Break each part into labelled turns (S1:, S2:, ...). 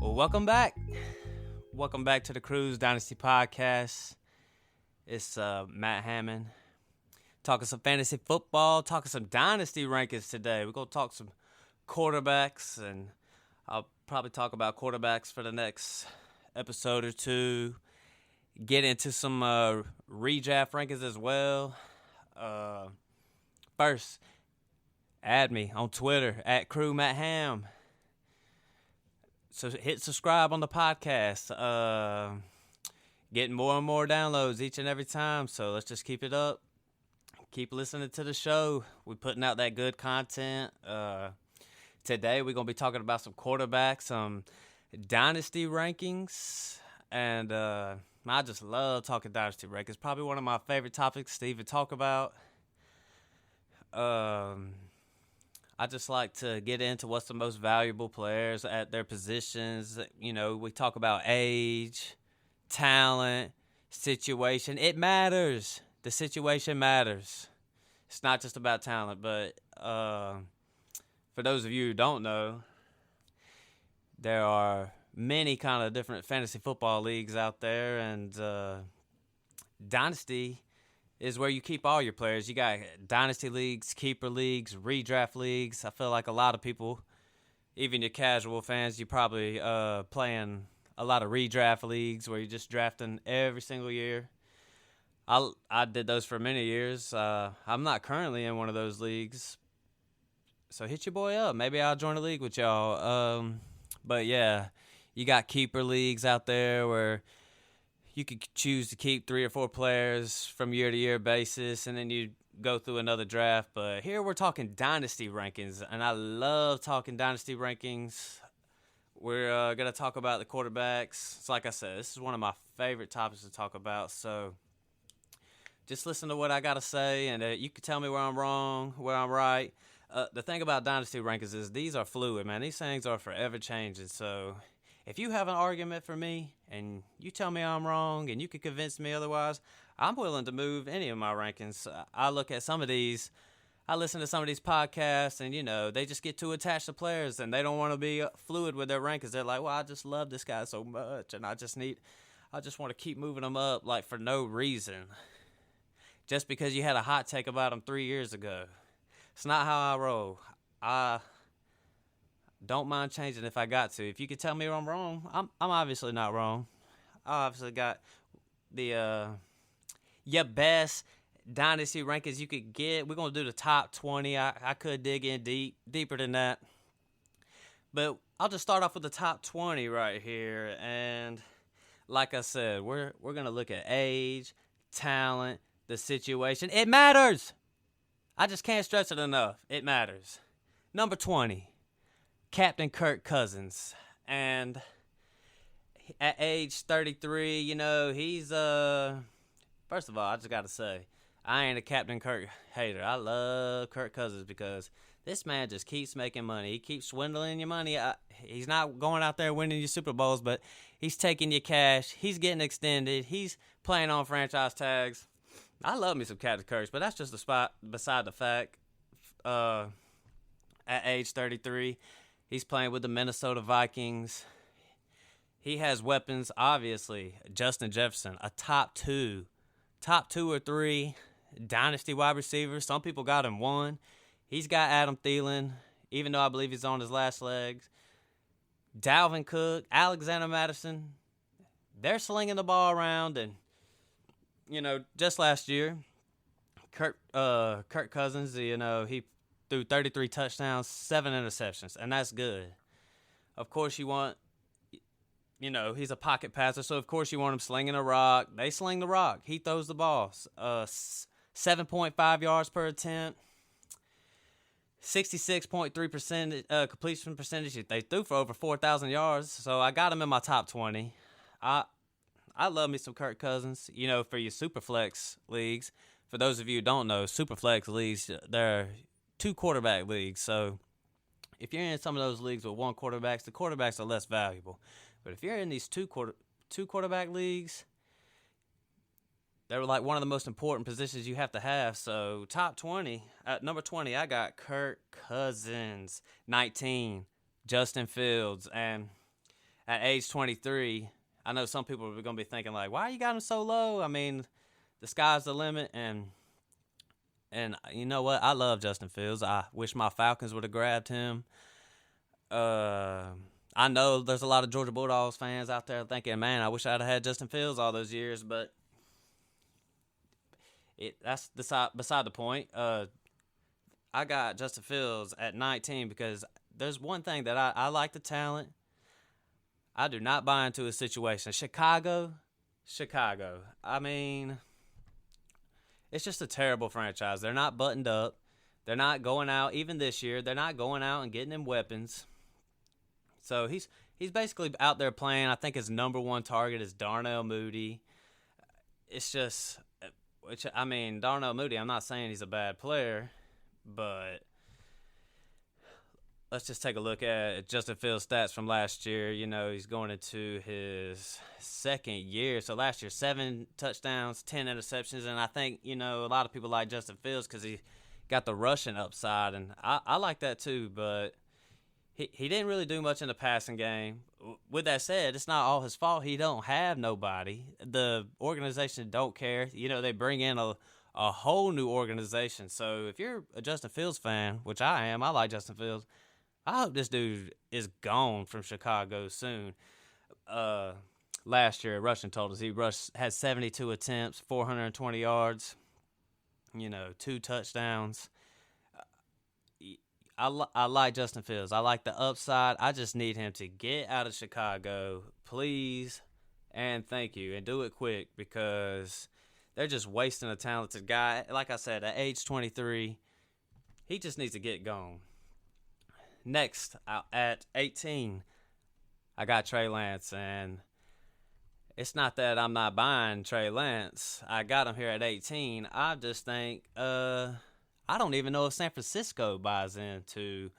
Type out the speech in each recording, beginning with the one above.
S1: Welcome back. Welcome back to the Cruise Dynasty Podcast. It's Matt Hammond talking some fantasy football, talking some Dynasty Rankings today. We're going to talk some quarterbacks, and I'll probably talk about quarterbacks for the next episode or two. Get into some redraft rankings as well. First, add me on Twitter at CrewMattHam. So hit subscribe on the podcast. Getting more and more downloads each and every time. So let's just keep it up. Keep listening to the show. We're putting out that good content. Today we're going to be talking about some quarterbacks, some Dynasty Rankings. And I just love talking Dynasty Rankings. Probably one of my favorite topics to even talk about. I just like to get into what's the most valuable players at their positions. You know, we talk about age, talent, situation. It matters. The situation matters. It's not just about talent, but for those of you who don't know, there are many kind of different fantasy football leagues out there, and Dynasty is where you keep all your players. You got dynasty leagues, keeper leagues, redraft leagues. I feel like a lot of people, even your casual fans, you probably playing a lot of redraft leagues where you're just drafting every single year. I did those for many years. I'm not currently in one of those leagues, so hit your boy up. Maybe I'll join a league with y'all. But yeah, you got keeper leagues out there where you could choose to keep 3 or 4 players from year-to-year basis, and then you go through another draft. But here we're talking Dynasty Rankings, and I love talking Dynasty Rankings. We're going to talk about the quarterbacks. It's like I said, this is one of my favorite topics to talk about. So just listen to what I got to say, and you can tell me where I'm wrong, where I'm right. The thing about Dynasty Rankings is these are fluid, man. These things are forever changing. So if you have an argument for me and you tell me I'm wrong and you can convince me otherwise, I'm willing to move any of my rankings. I look at some of these, I listen to some of these podcasts, and, you know, they just get too attached to players and they don't want to be fluid with their rankings. They're like, well, I just love this guy so much and I just want to keep moving them up, like, for no reason. Just because you had a hot take about them 3 years ago. It's not how I roll. I don't mind changing if I got to. If you could tell me I'm wrong, I'm obviously not wrong. I obviously got the your best Dynasty Rankings you could get. We're going to do the top 20. I could dig in deeper than that. But I'll just start off with the top 20 right here. And like I said, we're going to look at age, talent, the situation. It matters. I just can't stress it enough. It matters. Number 20. Captain Kirk Cousins. And at age 33, you know, he's first of all, I just got to say, I ain't a Captain Kirk hater. I love Kirk Cousins because this man just keeps making money. He keeps swindling your money. He's not going out there winning your Super Bowls, but he's taking your cash. He's getting extended. He's playing on franchise tags. I love me some Captain Kirk, but that's just a spot beside the fact. At age 33, he's playing with the Minnesota Vikings. He has weapons, obviously. Justin Jefferson, a top two or three dynasty wide receiver. Some people got him 1. He's got Adam Thielen, even though I believe he's on his last legs. Dalvin Cook, Alexander Madison. They're slinging the ball around, and, you know, just last year, Kirk Cousins, you know, he threw 33 touchdowns, 7 interceptions, and that's good. Of course, you want, you know, he's a pocket passer, so of course you want him slinging a rock. They sling the rock. He throws the ball. 7.5 yards per attempt, 66.3% completion percentage. They threw for over 4,000 yards, so I got him in my top 20. I love me some Kirk Cousins. You know, for your Superflex leagues, for those of you who don't know, Superflex leagues, they're 2 quarterback leagues. So if you're in some of those leagues with one quarterbacks, the quarterbacks are less valuable. But if you're in these two quarterback leagues, they're like one of the most important positions you have to have. So top 20, at number 20, I got Kirk Cousins. 19, Justin Fields. And at age 23, I know some people are going to be thinking like, why you got him so low? I mean, the sky's the limit. And you know what? I love Justin Fields. I wish my Falcons would have grabbed him. I know there's a lot of Georgia Bulldogs fans out there thinking, man, I wish I'd have had Justin Fields all those years, but that's beside the point. I got Justin Fields at 19 because there's one thing that I like the talent. I do not buy into a situation. Chicago. I mean, it's just a terrible franchise. They're not buttoned up. They're not going out, even this year, they're not going out and getting them weapons. So he's basically out there playing. I think his number one target is Darnell Mooney. It's just, Darnell Mooney, I'm not saying he's a bad player, but let's just take a look at Justin Fields' stats from last year. You know, he's going into his second year. So last year, 7 touchdowns, 10 interceptions. And I think, a lot of people like Justin Fields because he got the rushing upside. And I like that too, but he didn't really do much in the passing game. With that said, it's not all his fault. He don't have nobody. The organization don't care. They bring in a whole new organization. So if you're a Justin Fields fan, which I am, I like Justin Fields, I hope this dude is gone from Chicago soon. Last year, rushing totals, he had 72 attempts, 420 yards, 2 touchdowns. I like Justin Fields. I like the upside. I just need him to get out of Chicago, please, and thank you, and do it quick because they're just wasting a talented guy. Like I said, at age 23, he just needs to get gone. Next, at 18, I got Trey Lance, and it's not that I'm not buying Trey Lance. I got him here at 18. I just think, I don't even know if San Francisco buys into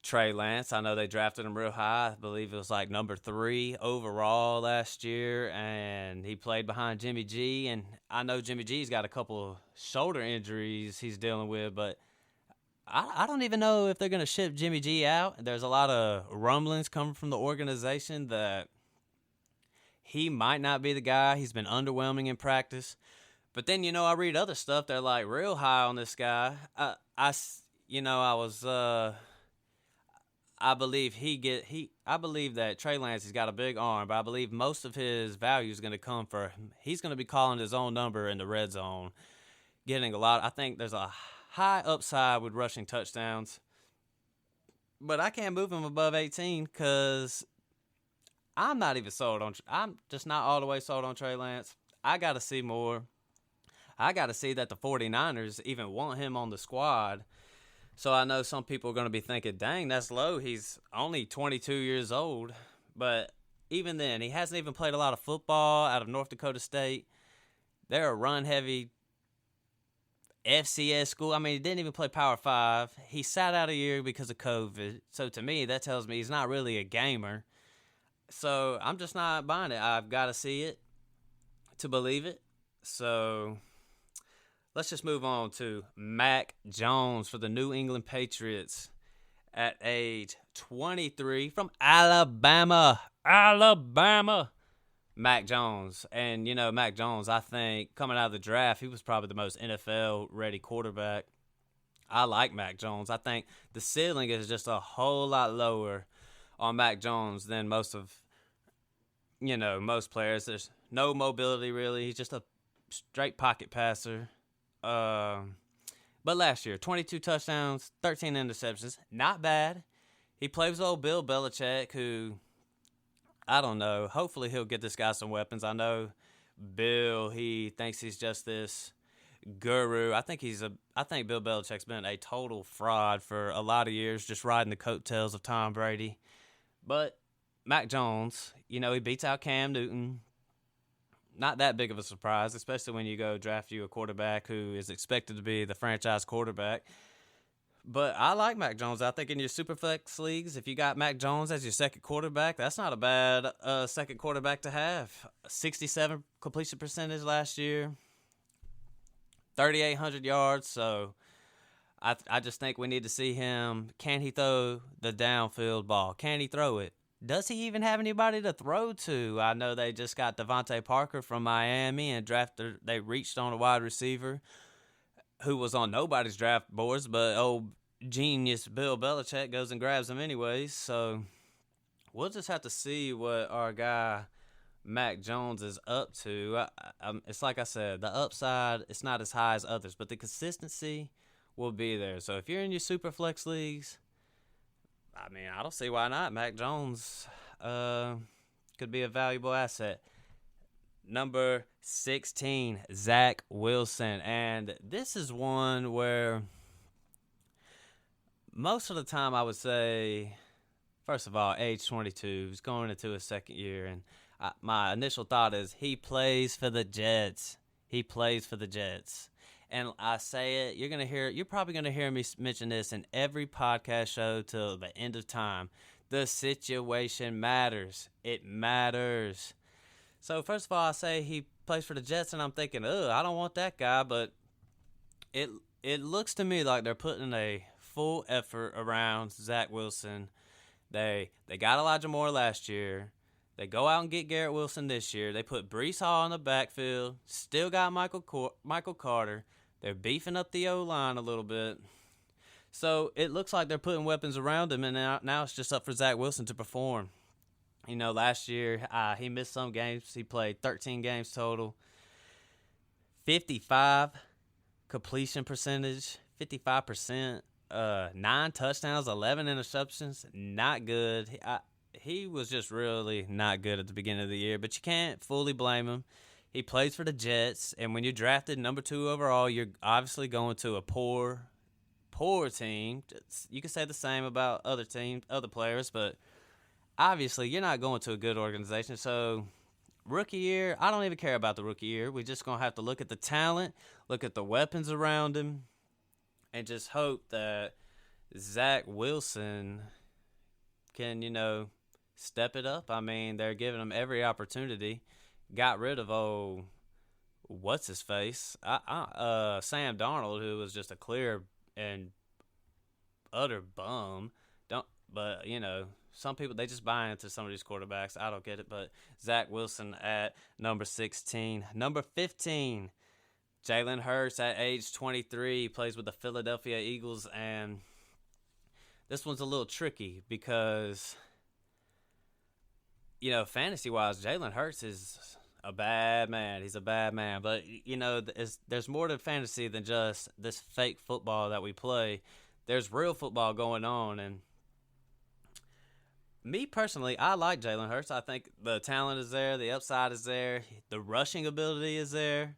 S1: Trey Lance. I know they drafted him real high. I believe it was like number 3 overall last year, and he played behind Jimmy G. And I know Jimmy G's got a couple of shoulder injuries he's dealing with, but I don't even know if they're going to ship Jimmy G out. There's a lot of rumblings coming from the organization that he might not be the guy. He's been underwhelming in practice. But then, I read other stuff. They're like real high on this guy. I believe I believe that Trey Lance has got a big arm, but I believe most of his value is going to come he's going to be calling his own number in the red zone, getting a lot. I think there's a high upside with rushing touchdowns, but I can't move him above 18 because I'm not even sold on. I'm just not all the way sold on Trey Lance. I got to see more. I got to see that the 49ers even want him on the squad. So I know some people are going to be thinking, dang, that's low. He's only 22 years old. But even then, he hasn't even played a lot of football out of North Dakota State. They're a run-heavy FCS school. I mean, he didn't even play Power 5. He sat out a year because of COVID. So to me, that tells me he's not really a gamer. So I'm just not buying it. I've got to see it to believe it. So let's just move on to Mac Jones for the New England Patriots at age 23 from Alabama. Mac Jones. And, Mac Jones, I think, coming out of the draft, he was probably the most NFL-ready quarterback. I like Mac Jones. I think the ceiling is just a whole lot lower on Mac Jones than most players. There's no mobility, really. He's just a straight pocket passer. But last year, 22 touchdowns, 13 interceptions. Not bad. He plays with old Bill Belichick, who, I don't know. Hopefully he'll get this guy some weapons. I know Bill, he thinks he's just this guru. I think Bill Belichick's been a total fraud for a lot of years, just riding the coattails of Tom Brady. But Mac Jones, he beats out Cam Newton. Not that big of a surprise, especially when you go draft you a quarterback who is expected to be the franchise quarterback. But I like Mac Jones. I think in your super flex leagues, if you got Mac Jones as your second quarterback, that's not a bad second quarterback to have. 67 completion percentage last year, 3,800 yards. So I just think we need to see him. Can he throw the downfield ball? Can he throw it? Does he even have anybody to throw to? I know they just got Devontae Parker from Miami and they reached on a wide receiver who was on nobody's draft boards, but old genius Bill Belichick goes and grabs him anyways. So we'll just have to see what our guy Mac Jones is up to. It's like I said, the upside, it's not as high as others, but the consistency will be there. So if you're in your super flex leagues, I mean, I don't see why not. Mac Jones could be a valuable asset. Number 16, Zach Wilson. And this is one where most of the time I would say, first of all, age 22, he's going into his second year. And my initial thought is he plays for the Jets. He plays for the Jets. And I say it, you're probably going to hear me mention this in every podcast show till the end of time. The situation matters. It matters. So, first of all, I say he plays for the Jets, and I'm thinking, I don't want that guy. But it looks to me like they're putting a full effort around Zach Wilson. They got Elijah Moore last year. They go out and get Garrett Wilson this year. They put Breece Hall in the backfield. Still got Michael Carter. They're beefing up the O-line a little bit. So it looks like they're putting weapons around him, and now it's just up for Zach Wilson to perform. You know, last year he missed some games. He played 13 games total. 55 completion percentage, 55%. 9 touchdowns, 11 interceptions. Not good. He was just really not good at the beginning of the year, but you can't fully blame him. He plays for the Jets, and when you're drafted number 2 overall, you're obviously going to a poor team. You can say the same about other teams, other players, but obviously you're not going to a good organization. So rookie year, I don't even care about the rookie year. We're just going to have to look at the talent, look at the weapons around him, and just hope that Zach Wilson can, step it up. I mean, they're giving him every opportunity. Got rid of what's-his-face? Sam Darnold, who was just a clear and utter bum. But some people, they just buy into some of these quarterbacks. I don't get it, but Zach Wilson at number 16. Number 15, Jalen Hurts at age 23, plays with the Philadelphia Eagles, and this one's a little tricky because, fantasy-wise, Jalen Hurts is a bad man. He's a bad man. But, there's more to fantasy than just this fake football that we play. There's real football going on. And me personally, I like Jalen Hurts. I think the talent is there. The upside is there. The rushing ability is there.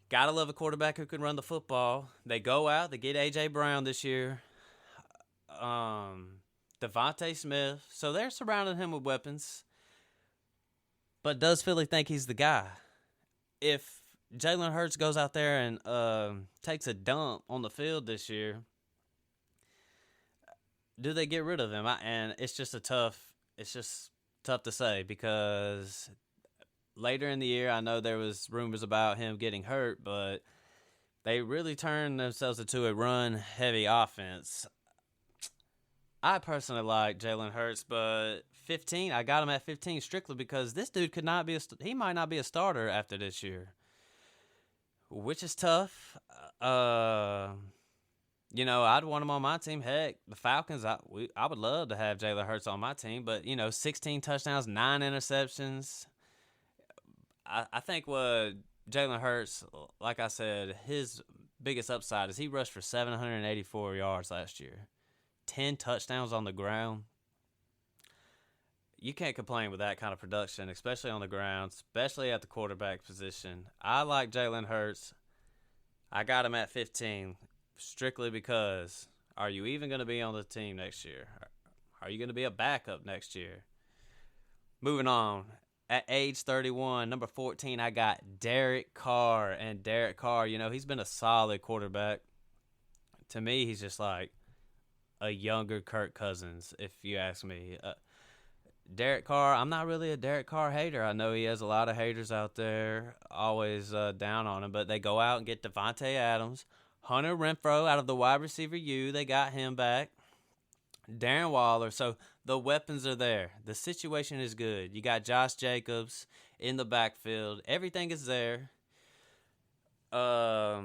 S1: Gotta love a quarterback who can run the football. They go out. They get A.J. Brown this year. Devontae Smith. So they're surrounding him with weapons. But does Philly think he's the guy? If Jalen Hurts goes out there and takes a dump on the field this year, do they get rid of him? And it's just tough to say because later in the year, I know there was rumors about him getting hurt, but they really turned themselves into a run-heavy offense. I personally like Jalen Hurts, but 15, I got him at 15 strictly because this dude he might not be a starter after this year, which is tough. I'd want him on my team. Heck, the Falcons, I would love to have Jalen Hurts on my team, but 16 touchdowns, 9 interceptions. I think what Jalen Hurts, like I said, his biggest upside is he rushed for 784 yards last year. 10 touchdowns on the ground. You can't complain with that kind of production, especially on the ground, especially at the quarterback position. I like Jalen Hurts. I got him at 15 strictly because are you even going to be on the team next year? Are you going to be a backup next year? Moving on. At age 31, number 14, I got Derek Carr. And Derek Carr, he's been a solid quarterback. to me, he's just like a younger Kirk Cousins, if you ask me. Derek Carr, I'm not really a Derek Carr hater. I know he has a lot of haters out there, always down on him, but they go out and get Devontae Adams, Hunter Renfrow out of the wide receiver U. They got him back. Darren Waller. So the weapons are there. The situation is good. You got Josh Jacobs in the backfield. Everything is there. But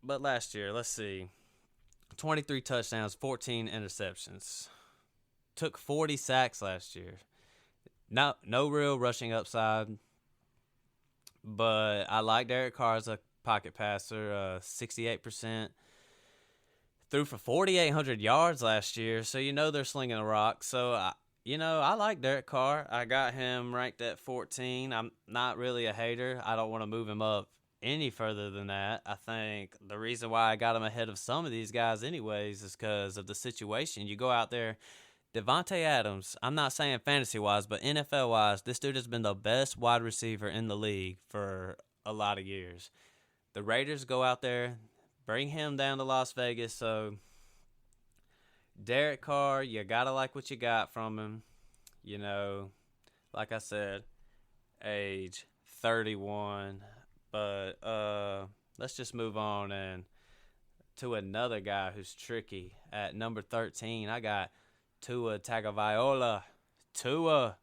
S1: last year, let's see. 23 touchdowns, 14 interceptions. Took 40 sacks last year. No real rushing upside. But I like Derek Carr as a pocket passer, 68%. Threw for 4,800 yards last year, so they're slinging a rock. So, I like Derek Carr. I got him ranked at 14. I'm not really a hater. I don't want to move him up any further than that. I think the reason why I got him ahead of some of these guys anyways is because of the situation. You go out there, Devontae Adams, I'm not saying fantasy-wise, but NFL-wise, this dude has been the best wide receiver in the league for a lot of years. The Raiders go out there, bring him down to Las Vegas. So, Derek Carr, you got to like what you got from him. Like I said, age 31. But let's just move on and to another guy who's tricky. At number 13, I got Tua Tagovailoa. Tua,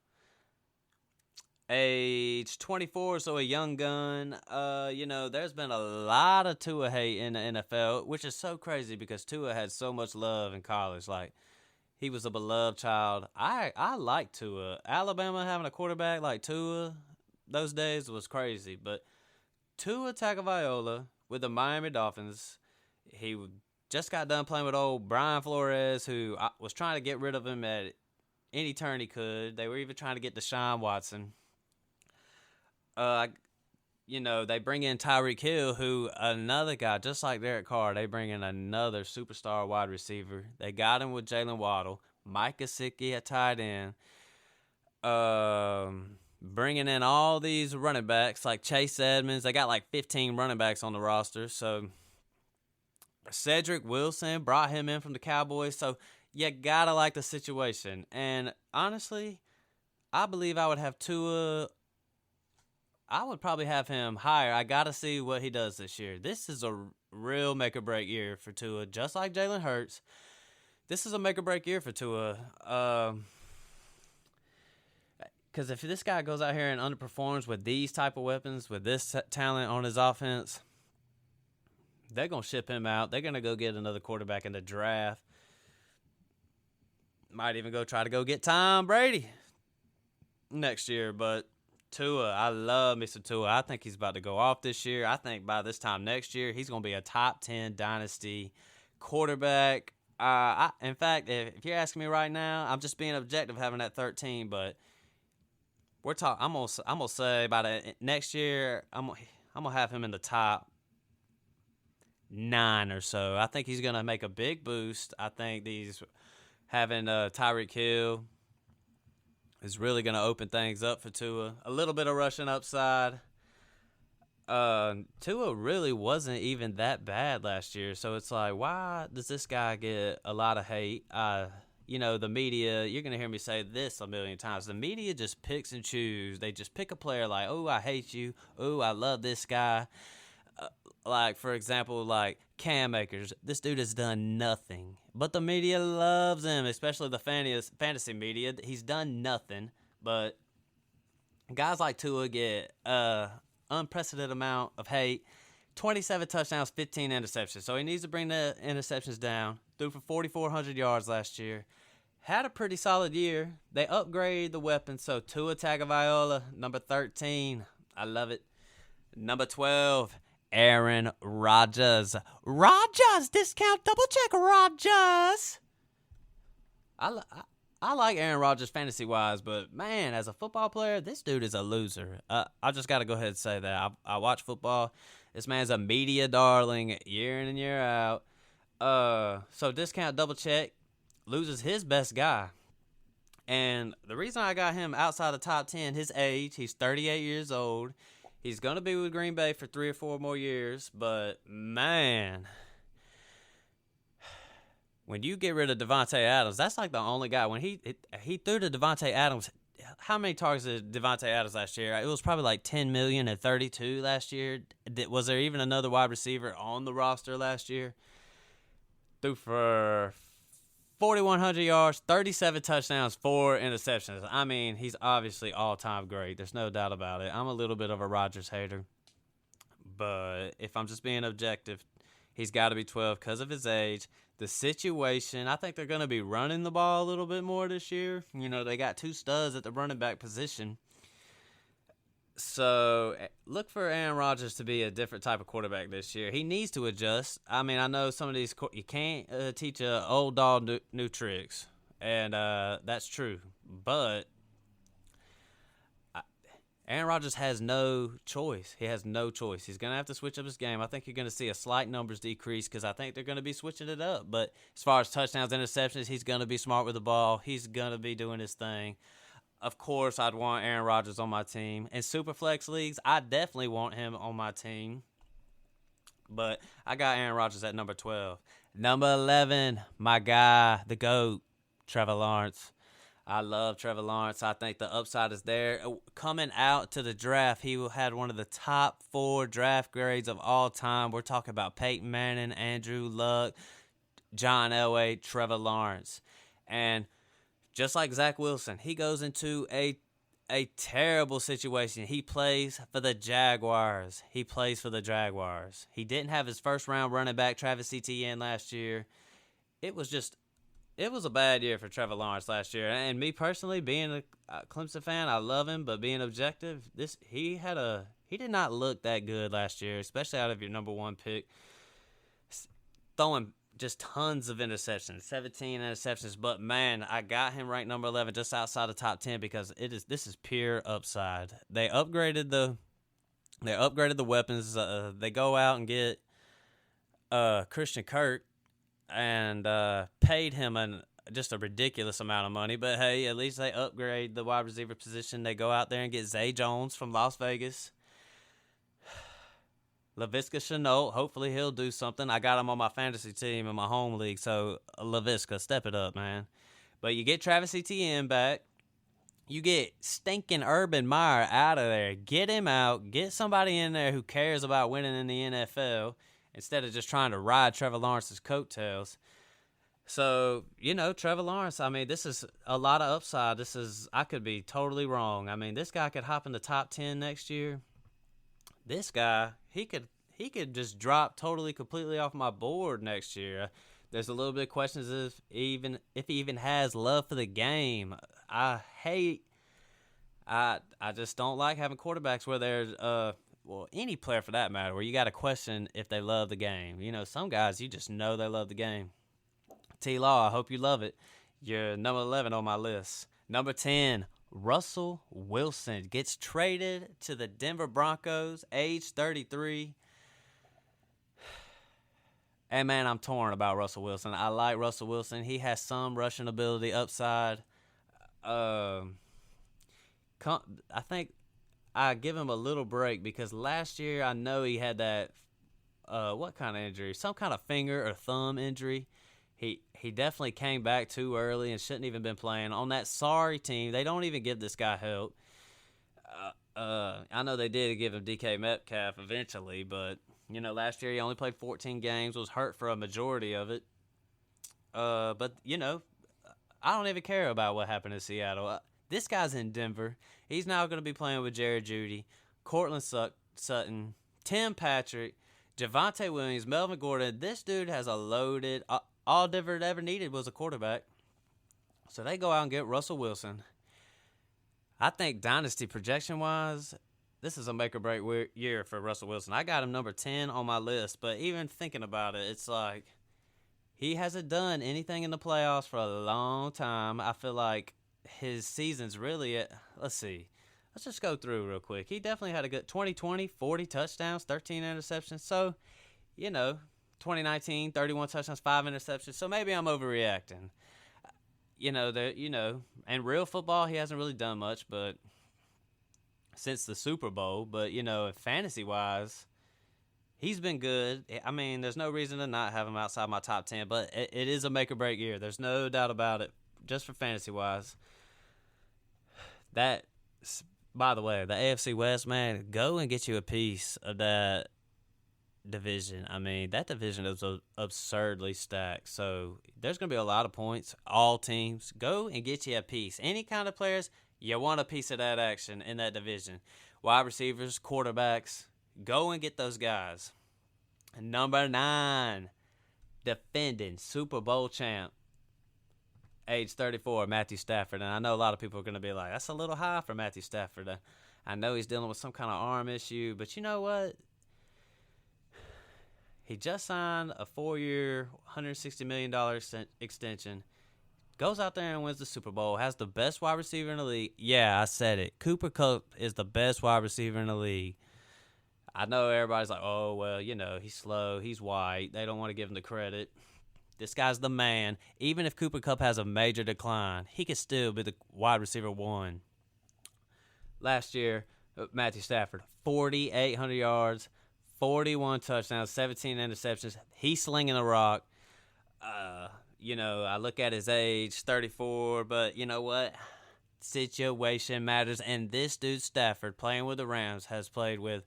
S1: age 24, so a young gun. There's been a lot of Tua hate in the NFL, which is so crazy because Tua had so much love in college. Like, he was a beloved child. I like Tua. Alabama having a quarterback like Tua those days was crazy. But Tua Tagovailoa with the Miami Dolphins, he just got done playing with old Brian Flores, who was trying to get rid of him at any turn he could. They were even trying to get Deshaun Watson. They bring in Tyreek Hill, who another guy, just like Derek Carr, they bring in another superstar wide receiver. They got him with Jalen Waddle, Mike Gesicki at tight end, bringing in all these running backs like Chase Edmonds. They got like 15 running backs on the roster. So Cedric Wilson brought him in from the Cowboys. So you gotta like the situation. And honestly, I believe I would have Tua. I would probably have him higher. I got to see what he does this year. This is a real make-or-break year for Tua, just like Jalen Hurts. This is a make-or-break year for Tua. Because if this guy goes out here and underperforms with these type of weapons, with this talent on his offense, they're going to ship him out. They're going to go get another quarterback in the draft. Might even try to go get Tom Brady next year, but Tua, I love me some Tua. I think he's about to go off this year. I think by this time next year, he's going to be a top 10 dynasty quarterback. In fact, if you're asking me right now, I'm just being objective having that 13, but we're talking. I'm gonna say by the next year, I'm gonna have him in the top 9 or so. I think he's gonna make a big boost. I think having Tyreek Hill is really going to open things up for Tua. A little bit of rushing upside. Tua really wasn't even that bad last year, so it's like, why does this guy get a lot of hate? The media, you're going to hear me say this a million times. The media just picks and chooses. They just pick a player like, oh, I hate you. Oh, I love this guy. Like, for example, like Cam Akers. This dude has done nothing. But the media loves him, especially the fantasy media. He's done nothing. But guys like Tua get unprecedented amount of hate. 27 touchdowns, 15 interceptions. So he needs to bring the interceptions down. Threw for 4,400 yards last year. Had a pretty solid year. They upgraded the weapons. So Tua Tagovailoa, number 13. I love it. Number 12. Aaron Rodgers. Discount double check Rodgers. I like Aaron Rodgers fantasy-wise, but, man, as a football player, this dude is a loser. I just got to go ahead and say that. I watch football. This man's a media darling year in and year out. So discount double check loses his best guy. And the reason I got him outside the top 10, his age, he's 38 years old. He's going to be with Green Bay for 3 or 4 more years, but, man, when you get rid of Devontae Adams, that's like the only guy. When he threw to Devontae Adams, how many targets did Devontae Adams last year? It was probably like 10 million and 32 last year. Was there even another wide receiver on the roster last year? Threw for 4,100 yards, 37 touchdowns, 4 interceptions. I mean, he's obviously all-time great. There's no doubt about it. I'm a little bit of a Rodgers hater. But if I'm just being objective, he's got to be 12 because of his age. The situation, I think they're going to be running the ball a little bit more this year. You know, they got 2 studs at the running back position. So look for Aaron Rodgers to be a different type of quarterback this year. He needs to adjust. I mean, I know some of these you can't teach an old dog new tricks, and that's true. But Aaron Rodgers has no choice. He has no choice. He's going to have to switch up his game. I think you're going to see a slight numbers decrease because I think they're going to be switching it up. But as far as touchdowns, interceptions, he's going to be smart with the ball. He's going to be doing his thing. Of course, I'd want Aaron Rodgers on my team. In Superflex leagues, I definitely want him on my team. But I got Aaron Rodgers at number 12. Number 11, my guy, the GOAT, Trevor Lawrence. I love Trevor Lawrence. I think the upside is there. Coming out to the draft, he had one of the top 4 draft grades of all time. We're talking about Peyton Manning, Andrew Luck, John Elway, Trevor Lawrence. And just like Zach Wilson, he goes into a terrible situation. He plays for the Jaguars. He didn't have his first-round running back, Travis Etienne, last year. It was a bad year for Trevor Lawrence last year. And me personally, being a Clemson fan, I love him, but being objective, he did not look that good last year, especially out of your number 1 pick. Throwing just tons of interceptions, 17 interceptions. But man, I got him ranked number 11, just outside the top 10, because this is pure upside. They upgraded the weapons. They go out and get Christian Kirk and paid him just a ridiculous amount of money. But hey, at least they upgrade the wide receiver position. They go out there and get Zay Jones from Las Vegas. Laviska Shenault, hopefully he'll do something. I got him on my fantasy team in my home league, so Laviska, step it up, man. But you get Travis Etienne back. You get stinking Urban Meyer out of there. Get him out. Get somebody in there who cares about winning in the NFL instead of just trying to ride Trevor Lawrence's coattails. So, Trevor Lawrence, I mean, this is a lot of upside. I could be totally wrong. I mean, this guy could hop in the top 10 next year. This guy, he could just drop totally, completely off my board next year. There's a little bit of questions if he even has love for the game. I just don't like having quarterbacks where there's any player for that matter, where you got to question if they love the game. Some guys, you just know they love the game. T-Law, I hope you love it. You're number 11 on my list. Number 10, Russell Wilson gets traded to the Denver Broncos, age 33. And, man, I'm torn about Russell Wilson. I like Russell Wilson. He has some rushing ability upside. I think I give him a little break because last year I know he had that, what kind of injury? Some kind of finger or thumb injury. He definitely came back too early and shouldn't even been playing. On that sorry team, they don't even give this guy help. I know they did give him DK Metcalf eventually, but, last year he only played 14 games, was hurt for a majority of it. But, I don't even care about what happened in Seattle. This guy's in Denver. He's now going to be playing with Jerry Jeudy, Cortland Sutton, Tim Patrick, Javonte Williams, Melvin Gordon. This dude has a loaded... all Denver ever needed was a quarterback. So they go out and get Russell Wilson. I think dynasty projection-wise, this is a make-or-break year for Russell Wilson. I got him number 10 on my list, but even thinking about it, it's like he hasn't done anything in the playoffs for a long time. I feel like his season's really let's see. Let's just go through real quick. He definitely had a good 2020, 40 touchdowns, 13 interceptions. So, 2019, 31 touchdowns, 5 interceptions. So maybe I'm overreacting. And real football, he hasn't really done much, but since the Super Bowl. But, fantasy-wise, He's been good. I mean, there's no reason to not have him outside my top 10, but it is a make or break year. There's no doubt about it. Just for fantasy wise, that. By the way, the AFC West, man, go and get you a piece of that division. I mean, that division is absurdly stacked. So there's going to be a lot of points. All teams, go and get you a piece. Any kind of players, you want a piece of that action in that division. Wide receivers, quarterbacks, go and get those guys. Number 9, defending Super Bowl champ, age 34, Matthew Stafford. And I know a lot of people are going to be like, that's a little high for Matthew Stafford. I know he's dealing with some kind of arm issue, but you know what? He just signed a 4-year, $160 million extension. Goes out there and wins the Super Bowl. Has the best wide receiver in the league. Yeah, I said it. Cooper Kupp is the best wide receiver in the league. I know everybody's like, oh, well, he's slow. He's white. They don't want to give him the credit. This guy's the man. Even if Cooper Kupp has a major decline, he could still be the wide receiver 1. Last year, Matthew Stafford, 4,800 yards, 41 touchdowns, 17 interceptions. He's slinging the rock. I look at his age, 34, but you know what? Situation matters. And this dude, Stafford, playing with the Rams, has played with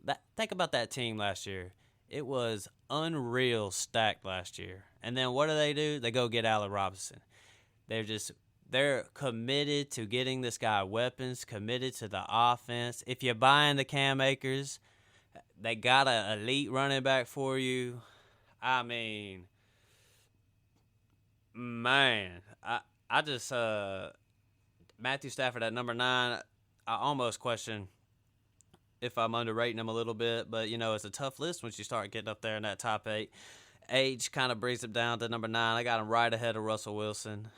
S1: that. Think about that team last year. It was unreal stacked last year. And then what do? They go get Allen Robinson. They're committed to getting this guy weapons, committed to the offense. If you're buying the Cam Akers, they got an elite running back for you. I mean, man, I just Matthew Stafford at number 9. I almost question if I'm underrating him a little bit, but it's a tough list once you start getting up there in that top 8. Age kind of brings him down to number 9. I got him right ahead of Russell Wilson.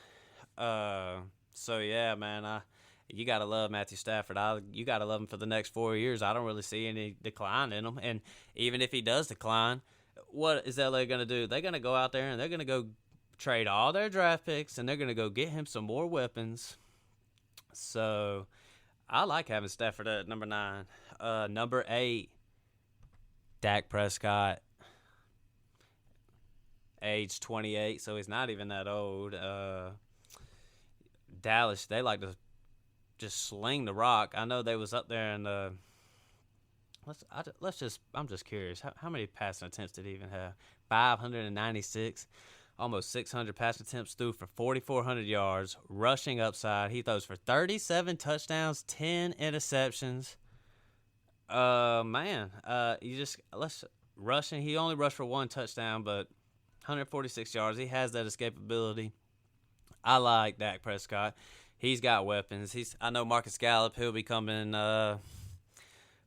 S1: So yeah, man, you gotta love Matthew Stafford. You gotta love him for the next 4 years. I don't really see any decline in him. And even if he does decline, what is LA gonna do? They're gonna go out there and they're gonna go trade all their draft picks and they're gonna go get him some more weapons. So I like having Stafford at number 9. Number 8, Dak Prescott, age 28, so he's not even that old. Dallas, they like to just sling the rock. I know they was up there and I'm just curious, how many passing attempts did he even have? 596, almost 600 passing attempts, threw for 4,400 yards, rushing upside. He throws for 37 touchdowns, 10 interceptions. Rushing. He only rushed for 1 touchdown, but 146 yards. He has that escapability. I like Dak Prescott. He's got weapons. I know Marcus Gallup, he'll be coming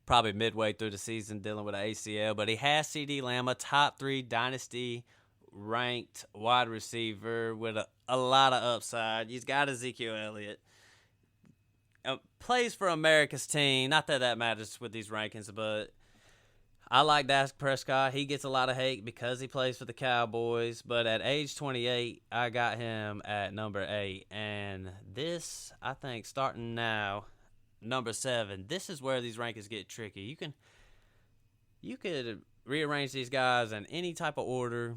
S1: probably midway through the season dealing with an ACL, but he has CeeDee Lamb, a top 3 Dynasty ranked wide receiver with a lot of upside. He's got Ezekiel Elliott. Plays for America's team. Not that matters with these rankings, but I like Dak Prescott. He gets a lot of hate because he plays for the Cowboys. But at age 28, I got him at number 8. And this, I think, starting now, number 7, this is where these rankings get tricky. You could rearrange these guys in any type of order.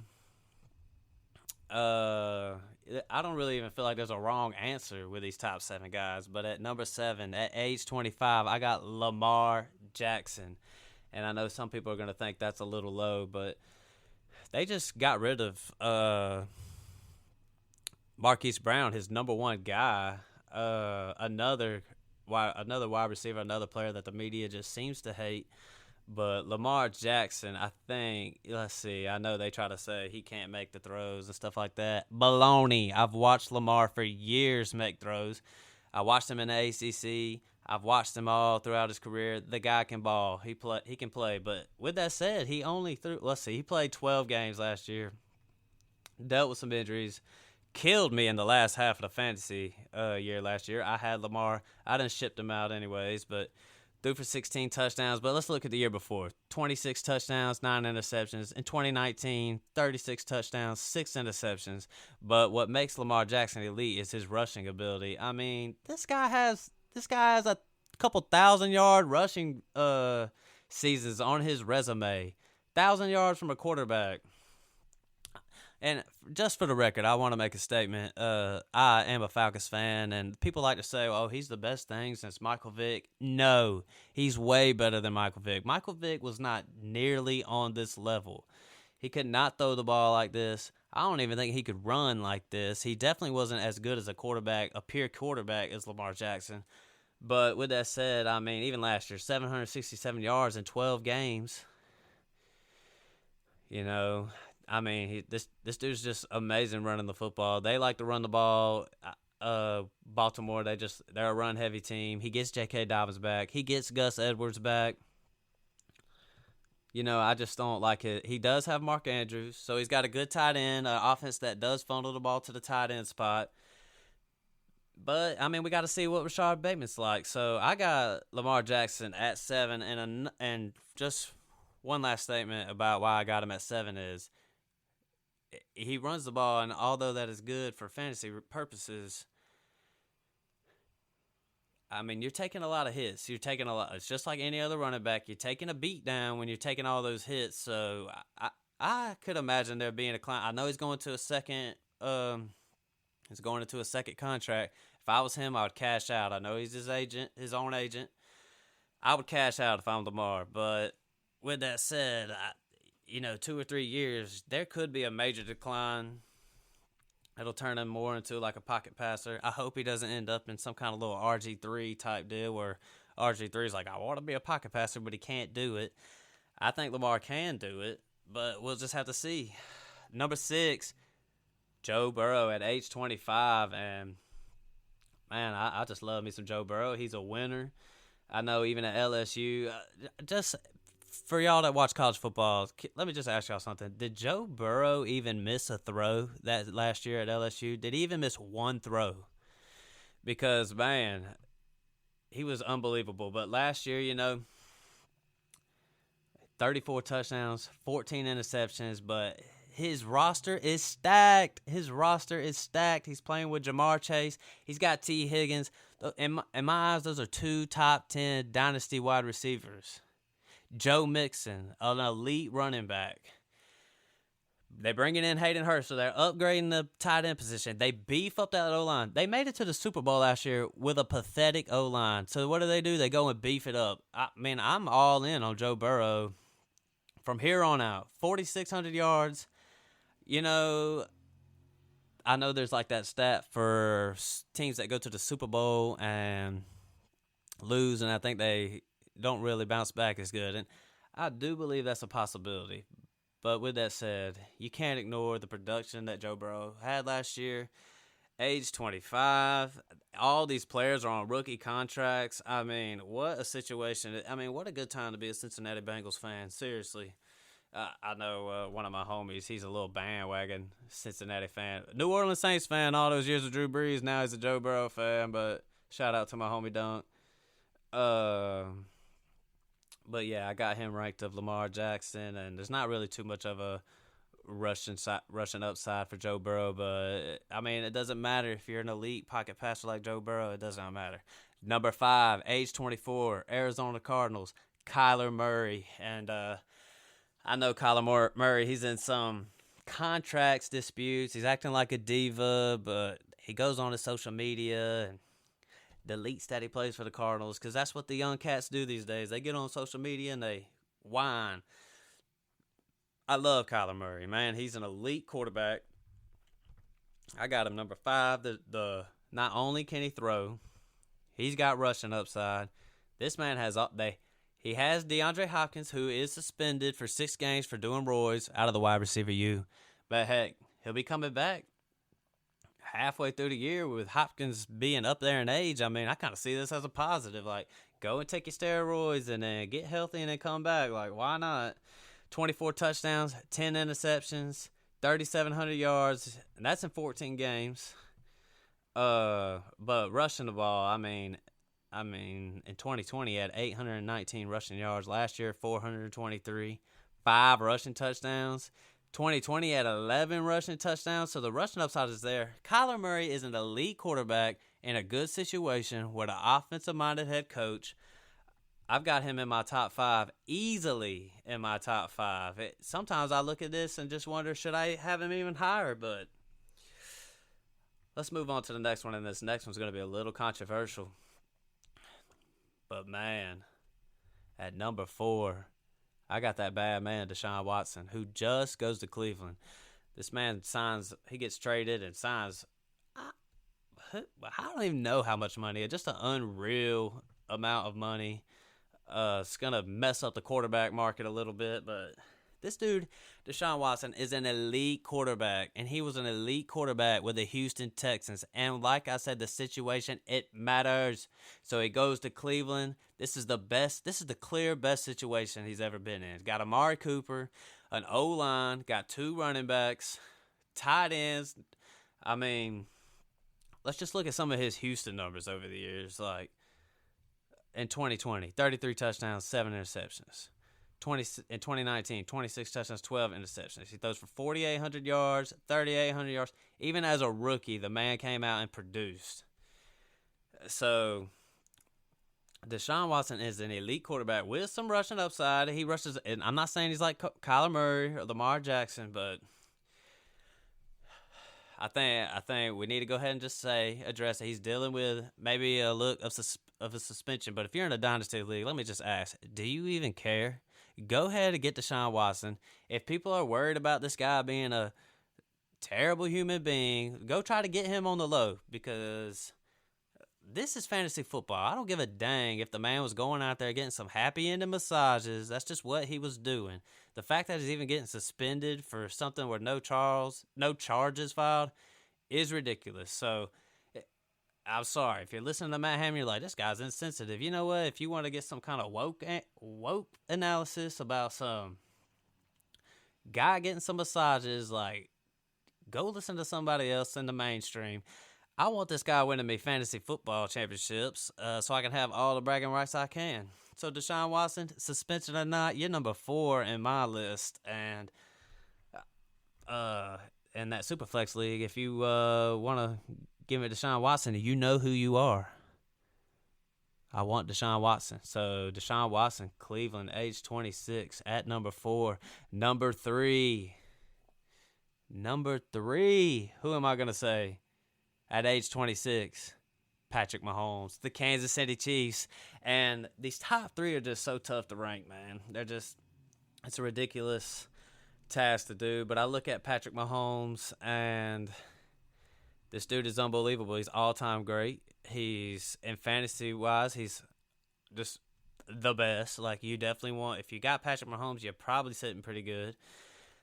S1: I don't really even feel like there's a wrong answer with these top 7 guys. But at number 7, at age 25, I got Lamar Jackson. And I know some people are going to think that's a little low, but they just got rid of Marquise Brown, his number 1 guy, another wide receiver, another player that the media just seems to hate. But Lamar Jackson, I think, let's see, I know they try to say he can't make the throws and stuff like that. Baloney. I've watched Lamar for years make throws. I watched him in the ACC. I've watched him all throughout his career. The guy can ball. He can play. But with that said, he only he played 12 games last year. Dealt with some injuries. Killed me in the last half of the fantasy year last year. I had Lamar. I done shipped him out anyways, but threw for 16 touchdowns. But let's look at the year before. 26 touchdowns, 9 interceptions. In 2019, 36 touchdowns, 6 interceptions. But what makes Lamar Jackson elite is his rushing ability. I mean, this guy has a couple 1,000-yard rushing seasons on his resume. 1,000 yards from a quarterback. And just for the record, I want to make a statement. I am a Falcons fan, and people like to say, oh, he's the best thing since Michael Vick. No, he's way better than Michael Vick. Michael Vick was not nearly on this level. He could not throw the ball like this. I don't even think he could run like this. He definitely wasn't as good as a pure quarterback as Lamar Jackson. But with that said, I mean, even last year, 767 yards in 12 games. You know, I mean, this dude's just amazing running the football. They like to run the ball. Baltimore, they're a run heavy team. He gets J.K. Dobbins back. He gets Gus Edwards back. You know, I just don't like it. He does have Mark Andrews, so he's got a good tight end, an offense that does funnel the ball to the tight end spot. But, I mean, we got to see what Rashard Bateman's like. So, I got Lamar Jackson at 7, and just one last statement about why I got him at 7 is he runs the ball, and although that is good for fantasy purposes, I mean, you're taking a lot of hits. You're taking a lot. It's just like any other running back. You're taking a beat down when you're taking all those hits. So I could imagine there being a client. I know he's going to a second. He's going into a second contract. If I was him, I would cash out. I know he's his own agent. I would cash out if I'm Lamar. But with that said, 2 or 3 years, there could be a major decline. It'll turn him more into like a pocket passer. I hope he doesn't end up in some kind of little RG3 type deal where RG3 is like, I want to be a pocket passer, but he can't do it. I think Lamar can do it, but we'll just have to see. Number 6, Joe Burrow at age 25. And, man, I just love me some Joe Burrow. He's a winner. I know even at LSU, just for y'all that watch college football, let me just ask y'all something. Did Joe Burrow even miss a throw that last year at LSU? Did he even miss one throw? Because, man, he was unbelievable. But last year, 34 touchdowns, 14 interceptions, but his roster is stacked. He's playing with Jamar Chase. He's got T. Higgins. In my eyes, those are 2 top 10 dynasty wide receivers. Joe Mixon, an elite running back. They're bringing in Hayden Hurst, so they're upgrading the tight end position. They beef up that O-line. They made it to the Super Bowl last year with a pathetic O-line. So what do? They go and beef it up. I'm all in on Joe Burrow from here on out. 4,600 yards. I know there's like that stat for teams that go to the Super Bowl and lose, and I think they don't really bounce back as good. And I do believe that's a possibility. But with that said, you can't ignore the production that Joe Burrow had last year. Age 25. All these players are on rookie contracts. I mean, what a situation. I mean, what a good time to be a Cincinnati Bengals fan. Seriously. I know one of my homies, he's a little bandwagon Cincinnati fan. New Orleans Saints fan all those years with Drew Brees. Now he's a Joe Burrow fan, but shout out to my homie Dunk. But yeah, I got him ranked of Lamar Jackson, and there's not really too much of a rushing upside for Joe Burrow. But I mean, it doesn't matter if you're an elite pocket passer like Joe Burrow. It does not matter. Number 5, age 24, Arizona Cardinals, Kyler Murray, and I know Kyler Murray. He's in some contracts disputes. He's acting like a diva, but he goes on his social media and deletes that he plays for the Cardinals, because that's what the young cats do these days. They get on social media and they whine. I love Kyler Murray, man. He's an elite quarterback. I got him number 5. Not only can he throw, he's got rushing upside. This man has he has DeAndre Hopkins, who is suspended for 6 games for doing roids out of the wide receiver U. But heck, he'll be coming back halfway through the year with Hopkins being up there in age. I mean, I kind of see this as a positive. Like, go and take your steroids and then get healthy and then come back. Like, why not? 24 touchdowns, 10 interceptions, 3,700 yards, and that's in 14 games. But rushing the ball, I mean, in 2020, he had 819 rushing yards. Last year, 423, 5 rushing touchdowns. 2020 had 11 rushing touchdowns, so the rushing upside is there. Kyler Murray is an elite quarterback in a good situation with an offensive-minded head coach. I've got him in my top 5, easily in my top 5. Sometimes I look at this and just wonder, should I have him even higher? But let's move on to the next one, and this next one's going to be a little controversial. But man, at number 4, I got that bad man, Deshaun Watson, who just goes to Cleveland. This man he gets traded and signs, I don't even know how much money, just an unreal amount of money. It's going to mess up the quarterback market a little bit, but this dude, Deshaun Watson, is an elite quarterback, and he was an elite quarterback with the Houston Texans. And like I said, the situation, it matters. So he goes to Cleveland. This is the clear best situation he's ever been in. He's got Amari Cooper, an O-line, got 2 running backs, tight ends. I mean, let's just look at some of his Houston numbers over the years. Like, in 2020, 33 touchdowns, 7 interceptions. In 2019, 26 touchdowns, 12 interceptions. He throws for 4,800 yards, 3,800 yards. Even as a rookie, the man came out and produced. So, Deshaun Watson is an elite quarterback with some rushing upside. He rushes, and I'm not saying he's like Kyler Murray or Lamar Jackson, but I think we need to go ahead and just address that he's dealing with maybe a look of a suspension. But if you're in a Dynasty League, let me just ask, do you even care? Go ahead and get Deshaun Watson. If people are worried about this guy being a terrible human being, go try to get him on the low, because this is fantasy football. I don't give a dang if the man was going out there getting some happy ending massages. That's just what he was doing. The fact that he's even getting suspended for something where no charges filed is ridiculous. So, I'm sorry. If you're listening to Matt Hammer, you're like, this guy's insensitive. You know what? If you want to get some kind of woke analysis about some guy getting some massages, like, go listen to somebody else in the mainstream. I want this guy winning me fantasy football championships so I can have all the bragging rights I can. So, Deshaun Watson, suspension or not, you're number 4 in my list. And in that Superflex League, if you want to give me Deshaun Watson, you know who you are. I want Deshaun Watson. So, Deshaun Watson, Cleveland, age 26, at number 4. Number 3. Who am I going to say? At age 26, Patrick Mahomes, the Kansas City Chiefs. And these top 3 are just so tough to rank, man. It's a ridiculous task to do. But I look at Patrick Mahomes, and this dude is unbelievable. He's all-time great. He's, in fantasy-wise, he's just the best. Like, you definitely want, if you got Patrick Mahomes, you're probably sitting pretty good.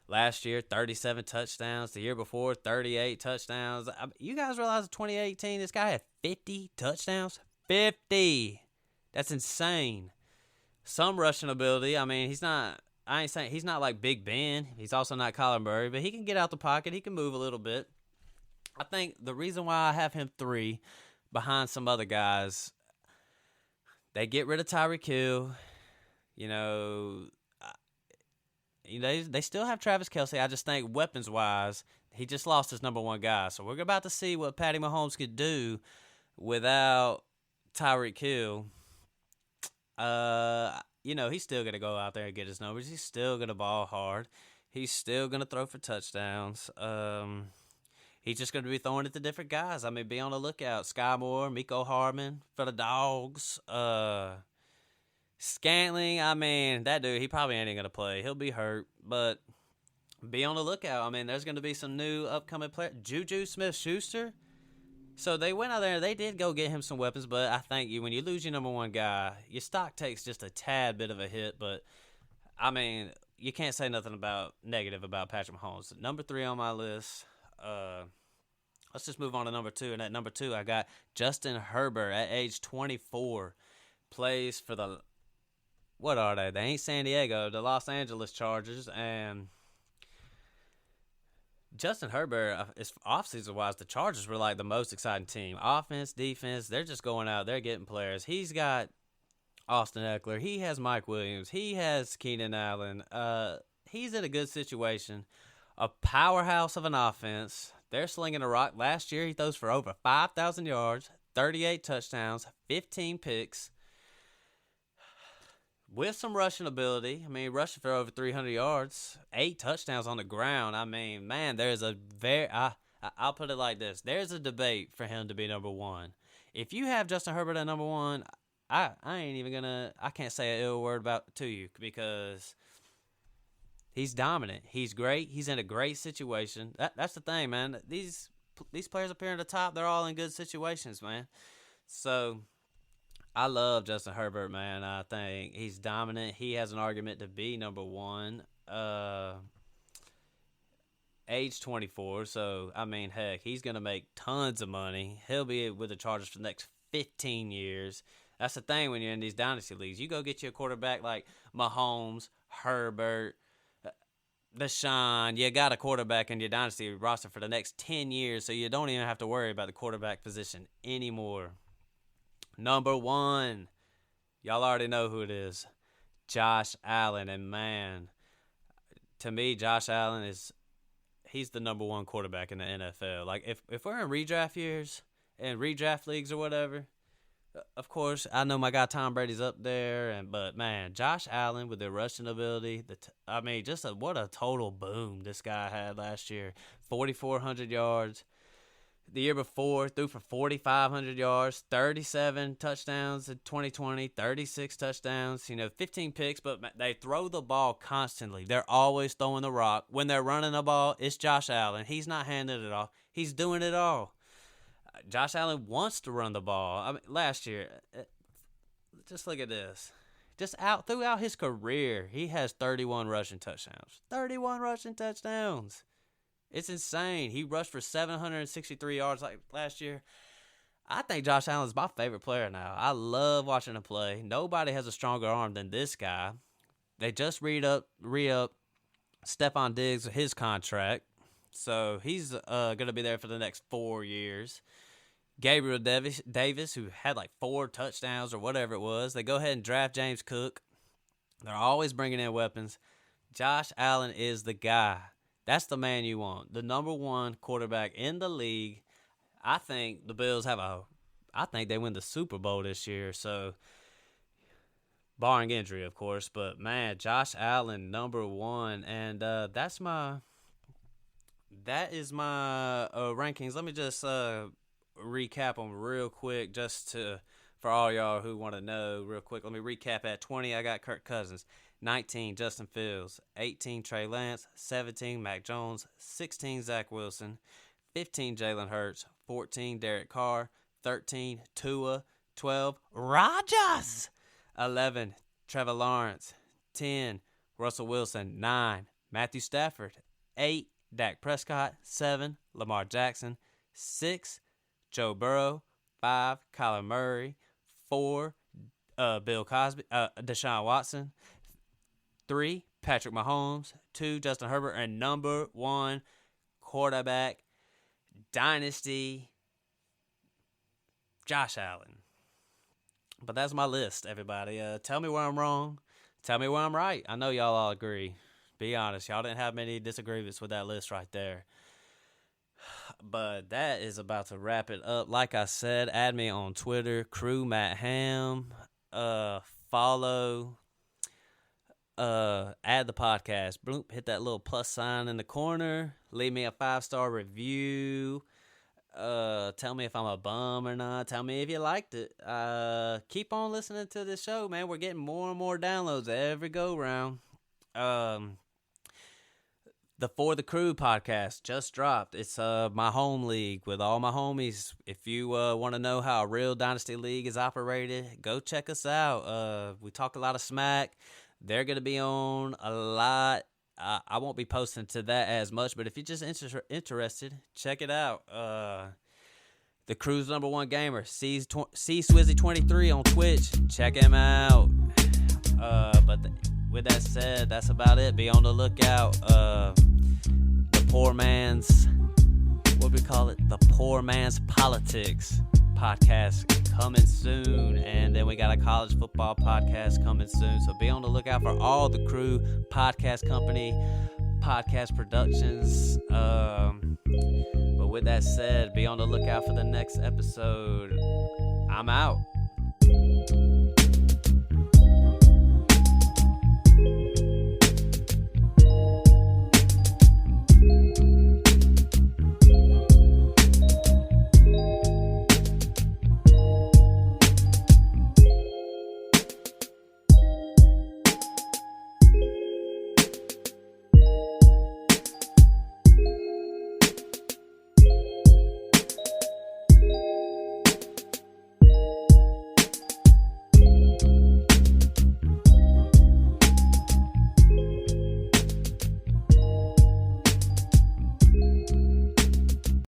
S1: Last year, 37 touchdowns. The year before, 38 touchdowns. You guys realize in 2018, this guy had 50 touchdowns? 50! That's insane. Some rushing ability. I mean, I ain't saying he's not like Big Ben. He's also not Kyler Murray, but he can get out the pocket. He can move a little bit. I think the reason why I have him 3 behind some other guys, they get rid of Tyreek Hill. They still have Travis Kelce. I just think weapons-wise, he just lost his number 1 guy. So we're about to see what Patty Mahomes could do without Tyreek Hill. He's still going to go out there and get his numbers. He's still going to ball hard. He's still going to throw for touchdowns. He's just going to be throwing it to different guys. I mean, be on the lookout. Sky Moore, Miko Hardman for the Dogs. Scantling, I mean, that dude, he probably ain't going to play. He'll be hurt, but be on the lookout. I mean, there's going to be some new upcoming players. Juju Smith-Schuster. So they went out there and they did go get him some weapons, but I think when you lose your number 1 guy, your stock takes just a tad bit of a hit. But, I mean, you can't say nothing negative about Patrick Mahomes. Number 3 on my list. Let's just move on to number 2. And at number 2, I got Justin Herbert at age 24. Plays for the, what are they? They ain't San Diego, the Los Angeles Chargers. And Justin Herbert, offseason-wise, the Chargers were like the most exciting team. Offense, defense, they're just going out. They're getting players. He's got Austin Eckler. He has Mike Williams. He has Keenan Allen. He's in a good situation. A powerhouse of an offense. They're slinging a rock. Last year, he throws for over 5,000 yards, 38 touchdowns, 15 picks. with some rushing ability. I mean, rushing for over 300 yards, 8 touchdowns on the ground. I mean, man, there's a I'll put it like this. There's a debate for him to be number one. If you have Justin Herbert at number one, I ain't even gonna. I can't say an ill word about to you because he's dominant. He's great. He's in a great situation. That's the thing, man. These players up here in the top, they're all in good situations, man. So I love Justin Herbert, man. I think he's dominant. He has an argument to be number one. Age 24, so, I mean, heck, he's going to make tons of money. He'll be with the Chargers for the next 15 years. That's the thing when you're in these dynasty leagues. You go get you a quarterback like Mahomes, Herbert, Deshaun. You got a quarterback in your dynasty roster for the next 10 years, so you don't even have to worry about the quarterback position anymore. Number one, y'all already know who it is, Josh Allen. And, man, to me, Josh Allen he's the number one quarterback in the NFL. Like, if we're in redraft years and redraft leagues or whatever, of course, I know my guy Tom Brady's up there. But, man, Josh Allen with the rushing ability, what a total boom this guy had last year. 4,400 yards. The year before, threw for 4,500 yards, 37 touchdowns in 2020, 36 touchdowns, 15 picks, but they throw the ball constantly. They're always throwing the rock. When they're running the ball, it's Josh Allen. He's not handing it off. He's doing it all. Josh Allen wants to run the ball. I mean, last year, just look at this. Just throughout his career, he has 31 rushing touchdowns. 31 rushing touchdowns. It's insane. He rushed for 763 yards like last year. I think Josh Allen's my favorite player now. I love watching him play. Nobody has a stronger arm than this guy. They just re-up Stephon Diggs with his contract. So he's going to be there for the next 4 years. Gabriel Davis, who had like 4 touchdowns or whatever it was. They go ahead and draft James Cook. They're always bringing in weapons. Josh Allen is the guy. That's the man you want. The number one quarterback in the league. I think the Bills I think they win the Super Bowl this year. So, barring injury, of course. But, man, Josh Allen, number one. And that is my rankings. Let me just recap them real quick for all y'all who want to know real quick. Let me recap. At 20, I got Kirk Cousins. 19, Justin Fields. 18, Trey Lance. 17, Mac Jones. 16, Zach Wilson. 15, Jalen Hurts. 14, Derek Carr. 13, Tua. 12, Rodgers. 11, Trevor Lawrence. 10, Russell Wilson. 9, Matthew Stafford. 8, Dak Prescott. 7, Lamar Jackson. 6, Joe Burrow. 5, Kyler Murray. 4, Bill Cosby. Deshaun Watson. 3, Patrick Mahomes. 2, Justin Herbert. And number 1 quarterback, Dynasty, Josh Allen. But that's my list, everybody. Tell me where I'm wrong. Tell me where I'm right. I know y'all all agree. Be honest. Y'all didn't have many disagreements with that list right there. But that is about to wrap it up. Like I said, add me on Twitter, Crew Matt Ham. Follow. Add the podcast. Bloop, hit that little plus sign in the corner. Leave me a 5-star review. Tell me if I'm a bum or not. Tell me if you liked it. Keep on listening to this show, man. We're getting more and more downloads every go round. The For the Crew podcast just dropped. It's my home league with all my homies. If you want to know how a real Dynasty League is operated, go check us out. We talk a lot of smack. They're going to be on a lot. I won't be posting to that as much, but if you're just interested, check it out. The Crew's number 1 gamer, C Swizzy23 on Twitch. Check him out. With that said, that's about it. Be on the lookout. The poor man's, what we call it? The Poor Man's Politics podcast coming soon, and then we got a college football podcast coming soon, so be on the lookout for all the Crew podcast company podcast productions. But with that said, be on the lookout for the next episode. I'm out.